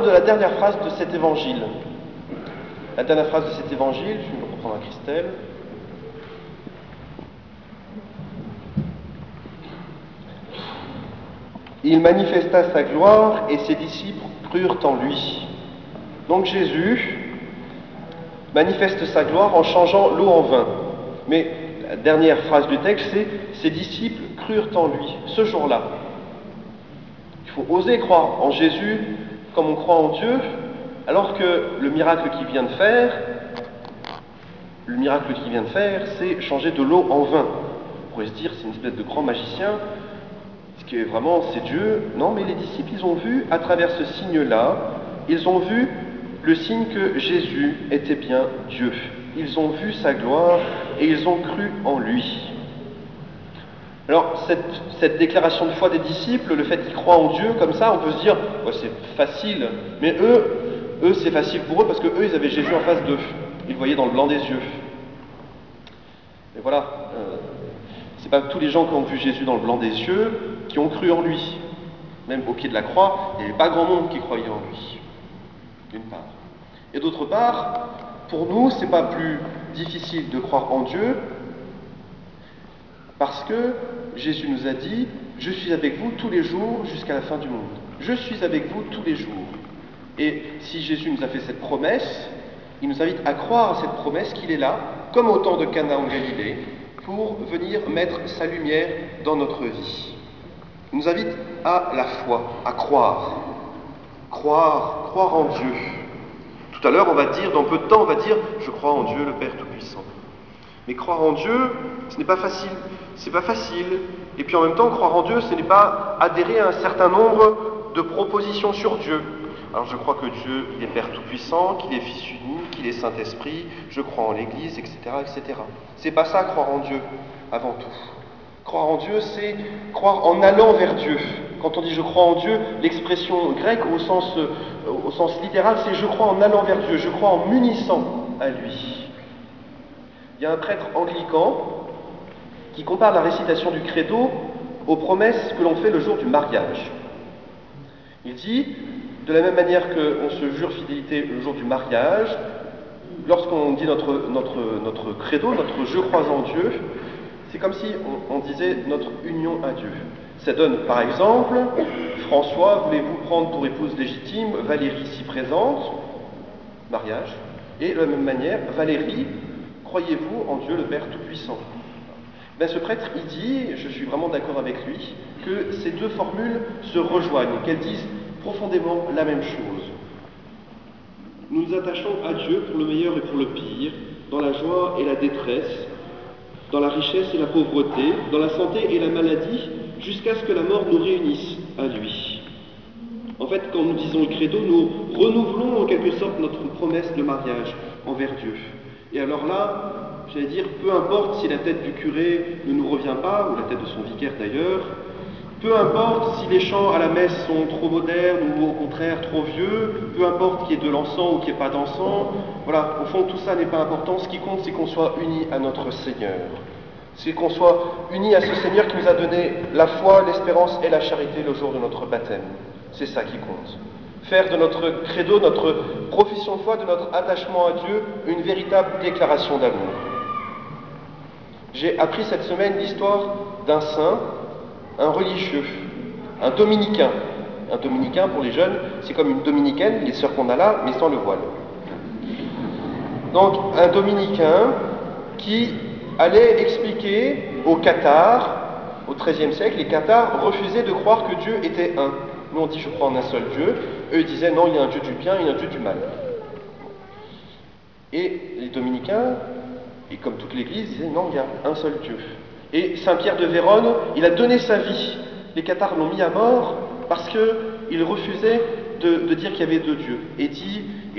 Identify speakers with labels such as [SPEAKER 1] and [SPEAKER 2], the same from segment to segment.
[SPEAKER 1] de la dernière phrase de cet évangile. La dernière phrase de cet évangile, je vais le reprendre à Christelle. Il manifesta sa gloire et ses disciples crurent en lui. Donc Jésus manifeste sa gloire en changeant l'eau en vin. Mais la dernière phrase du texte, c'est « ses disciples crurent en lui » ce jour-là. Il faut oser croire en Jésus comme on croit en Dieu, alors que le miracle qu'il vient de faire, c'est changer de l'eau en vin. On pourrait se dire, c'est une espèce de grand magicien, parce que vraiment, c'est Dieu. Non, mais les disciples, ils ont vu, à travers ce signe-là, ils ont vu le signe que Jésus était bien Dieu. Ils ont vu sa gloire et ils ont cru en lui. Alors, cette déclaration de foi des disciples, le fait qu'ils croient en Dieu, comme ça, on peut se dire, ouais, c'est facile. Mais eux, c'est facile pour eux parce que eux, ils avaient Jésus en face d'eux. Ils le voyaient dans le blanc des yeux. Et voilà, c'est pas tous les gens qui ont vu Jésus dans le blanc des yeux qui ont cru en lui. Même au pied de la croix, il n'y avait pas grand monde qui croyait en lui. D'une part. Et d'autre part, pour nous, c'est pas plus difficile de croire en Dieu parce que Jésus nous a dit « Je suis avec vous tous les jours jusqu'à la fin du monde. Je suis avec vous tous les jours. » Et si Jésus nous a fait cette promesse, il nous invite à croire à cette promesse qu'il est là, comme au temps de Cana en Galilée, pour venir mettre sa lumière dans notre vie. Il nous invite à la foi, à croire. Croire en Dieu. Tout à l'heure, dans peu de temps, on va dire « Je crois en Dieu, le Père Tout-Puissant ». Mais croire en Dieu, ce n'est pas facile. C'est pas facile. Et puis en même temps, croire en Dieu, ce n'est pas adhérer à un certain nombre de propositions sur Dieu. Alors je crois que Dieu, il est Père Tout-Puissant, qu'il est Fils unique, qu'il est Saint-Esprit, je crois en l'Église, etc., etc. C'est pas ça, croire en Dieu, avant tout. Croire en Dieu, c'est croire en allant vers Dieu. Quand on dit « je crois en Dieu », l'expression grecque au sens littéral, c'est « je crois en allant vers Dieu », je crois en m'unissant à lui. Il y a un prêtre anglican qui compare la récitation du credo aux promesses que l'on fait le jour du mariage. Il dit, de la même manière qu'on se jure fidélité le jour du mariage, lorsqu'on dit notre credo, notre « je crois en Dieu », c'est comme si on disait notre union à Dieu. Ça donne, par exemple, François, voulez-vous prendre pour épouse légitime Valérie ici présente, mariage, et de la même manière, Valérie, croyez-vous en Dieu le Père Tout-Puissant? Ben, ce prêtre, il dit, je suis vraiment d'accord avec lui, que ces deux formules se rejoignent, qu'elles disent profondément la même chose. Nous nous attachons à Dieu pour le meilleur et pour le pire, dans la joie et la détresse, dans la richesse et la pauvreté, dans la santé et la maladie, jusqu'à ce que la mort nous réunisse à lui. En fait, quand nous disons le credo, nous renouvelons en quelque sorte notre promesse de mariage envers Dieu. Et alors là, j'allais dire, peu importe si la tête du curé ne nous revient pas, ou la tête de son vicaire d'ailleurs, peu importe si les chants à la messe sont trop modernes ou au contraire trop vieux, peu importe qu'il y ait de l'encens ou qu'il n'y ait pas d'encens, voilà, au fond tout ça n'est pas important, ce qui compte c'est qu'on soit unis à notre Seigneur. C'est qu'on soit unis à ce Seigneur qui nous a donné la foi, l'espérance et la charité le jour de notre baptême. C'est ça qui compte. Faire de notre credo, notre profession de foi, de notre attachement à Dieu, une véritable déclaration d'amour. J'ai appris cette semaine l'histoire d'un saint, un religieux, un dominicain. Un dominicain, pour les jeunes, c'est comme une dominicaine, les sœurs qu'on a là, mais sans le voile. Donc, un dominicain qui allait expliquer aux cathares, au XIIIe siècle, les cathares refusaient de croire que Dieu était un. Nous on dit je crois en un seul Dieu, eux ils disaient non, il y a un Dieu du bien, il y a un Dieu du mal. Et les dominicains, et comme toute l'Église, disaient non, il y a un seul Dieu. Et Saint Pierre de Vérone, il a donné sa vie. Les cathares l'ont mis à mort parce qu'il refusait de dire qu'il y avait deux dieux. Et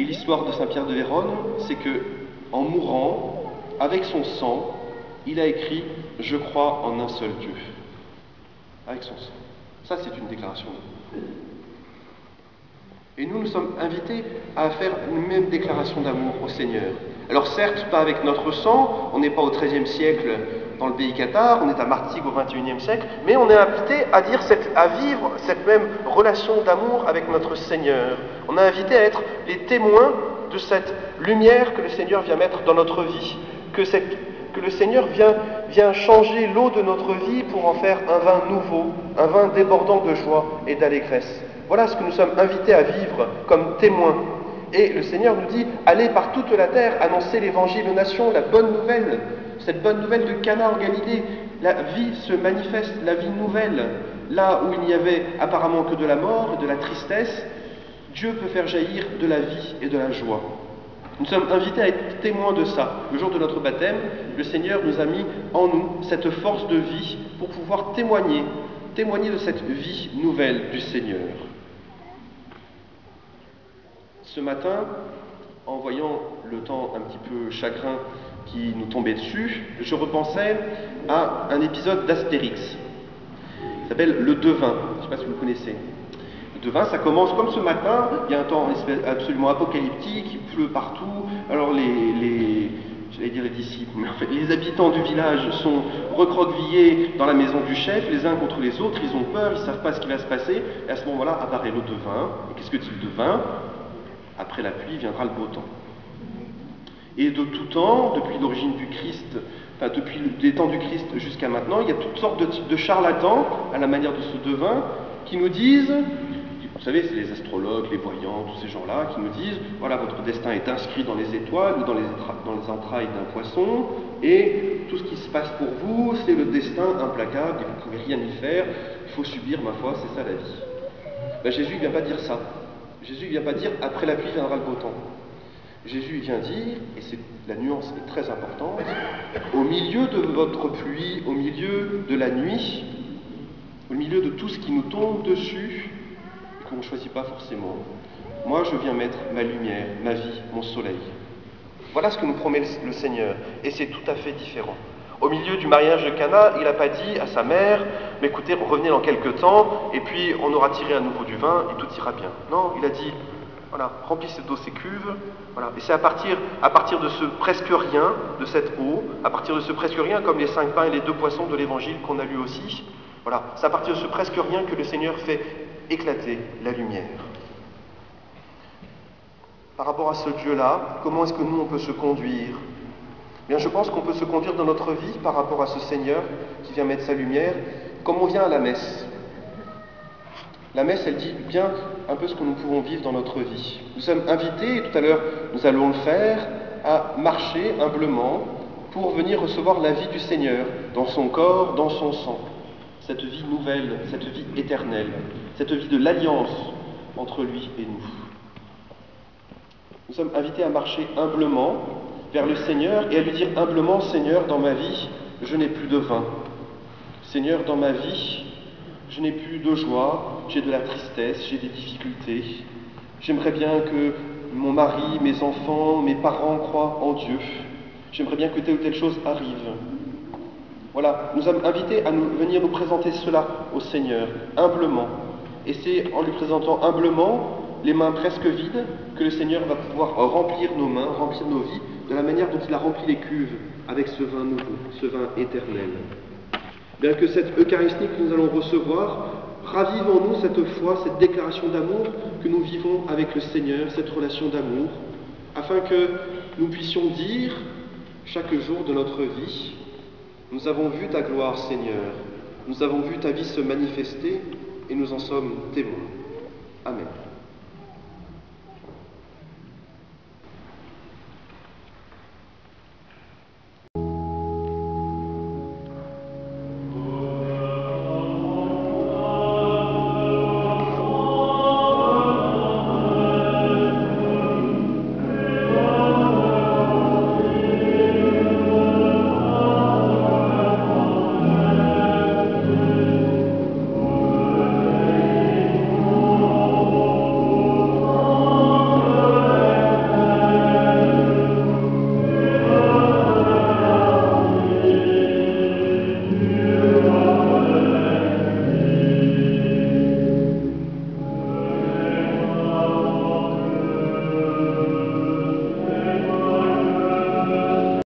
[SPEAKER 1] l'histoire de Saint Pierre de Vérone, c'est que en mourant, avec son sang, il a écrit « Je crois en un seul Dieu ». Avec son sang. Ça, c'est une déclaration d'amour. Et nous sommes invités à faire une même déclaration d'amour au Seigneur. Alors certes, pas avec notre sang, on n'est pas au XIIIe siècle dans le pays Qatar, on est à Martigues au XXIe siècle, mais on est invité à vivre cette même relation d'amour avec notre Seigneur. On est invité à être les témoins de cette lumière que le Seigneur vient mettre dans notre vie, que le Seigneur vient changer l'eau de notre vie pour en faire un vin nouveau, un vin débordant de joie et d'allégresse. Voilà ce que nous sommes invités à vivre comme témoins. Et le Seigneur nous dit, allez par toute la terre, annoncer l'évangile aux nations, la bonne nouvelle, cette bonne nouvelle de Cana en Galilée. La vie se manifeste, la vie nouvelle. Là où il n'y avait apparemment que de la mort et de la tristesse, Dieu peut faire jaillir de la vie et de la joie. Nous sommes invités à être témoins de ça. Le jour de notre baptême, le Seigneur nous a mis en nous cette force de vie pour pouvoir témoigner de cette vie nouvelle du Seigneur. Ce matin, en voyant le temps un petit peu chagrin qui nous tombait dessus, je repensais à un épisode d'Astérix. Il s'appelle Le Devin. Je ne sais pas si vous le connaissez. Le Devin, ça commence comme ce matin. Il y a un temps absolument apocalyptique, il pleut partout. Alors j'allais dire les disciples, mais en fait les habitants du village sont recroquevillés dans la maison du chef, les uns contre les autres, ils ont peur, ils ne savent pas ce qui va se passer. Et à ce moment-là apparaît le Devin. Et qu'est-ce que dit le Devin ? Après la pluie viendra le beau temps. Et de tout temps, depuis l'origine du Christ, depuis les temps du Christ jusqu'à maintenant, il y a toutes sortes de charlatans, à la manière de ce Devin, qui nous disent, vous savez, c'est les astrologues, les voyants, tous ces gens-là, qui nous disent, voilà, votre destin est inscrit dans les étoiles ou dans les entrailles d'un poisson, et tout ce qui se passe pour vous, c'est le destin implacable, et vous ne pouvez rien y faire, il faut subir, ma foi, c'est ça la vie. Jésus ne vient pas dire ça. Jésus ne vient pas dire « après la pluie viendra le beau temps ». Jésus vient dire, et la nuance est très importante, au milieu de votre pluie, au milieu de la nuit, au milieu de tout ce qui nous tombe dessus, et qu'on ne choisit pas forcément, moi je viens mettre ma lumière, ma vie, mon soleil. Voilà ce que nous promet le Seigneur, et c'est tout à fait différent. Au milieu du mariage de Cana, il n'a pas dit à sa mère « Mais écoutez, revenez dans quelques temps, et puis on aura tiré à nouveau du vin, et tout ira bien. » Non, il a dit « Voilà, remplissez d'eau ces cuves. » Voilà. Et c'est à partir de ce presque rien, de cette eau, à partir de ce presque rien, comme les 5 pains et les 2 poissons de l'Évangile qu'on a lu aussi, voilà, c'est à partir de ce presque rien que le Seigneur fait éclater la lumière. Par rapport à ce Dieu-là, comment est-ce que nous, on peut se conduire ? Bien, je pense qu'on peut se conduire dans notre vie par rapport à ce Seigneur qui vient mettre sa lumière, comme on vient à la messe. La messe, elle dit bien un peu ce que nous pouvons vivre dans notre vie. Nous sommes invités, et tout à l'heure nous allons le faire, à marcher humblement pour venir recevoir la vie du Seigneur dans son corps, dans son sang. Cette vie nouvelle, cette vie éternelle, cette vie de l'alliance entre lui et nous. Nous sommes invités à marcher humblement vers le Seigneur et à lui dire humblement, Seigneur, dans ma vie, je n'ai plus de vin. Seigneur, dans ma vie, je n'ai plus de joie, j'ai de la tristesse, j'ai des difficultés. J'aimerais bien que mon mari, mes enfants, mes parents croient en Dieu. J'aimerais bien que telle ou telle chose arrive. Voilà, nous sommes invités à venir nous présenter cela au Seigneur, humblement. Et c'est en lui présentant humblement, les mains presque vides, que le Seigneur va pouvoir remplir nos mains, remplir nos vies, de la manière dont il a rempli les cuves avec ce vin nouveau, ce vin éternel. Bien que cette Eucharistie que nous allons recevoir ravive en nous cette foi, cette déclaration d'amour que nous vivons avec le Seigneur, cette relation d'amour, afin que nous puissions dire chaque jour de notre vie, nous avons vu ta gloire, Seigneur, nous avons vu ta vie se manifester et nous en sommes témoins. Amen.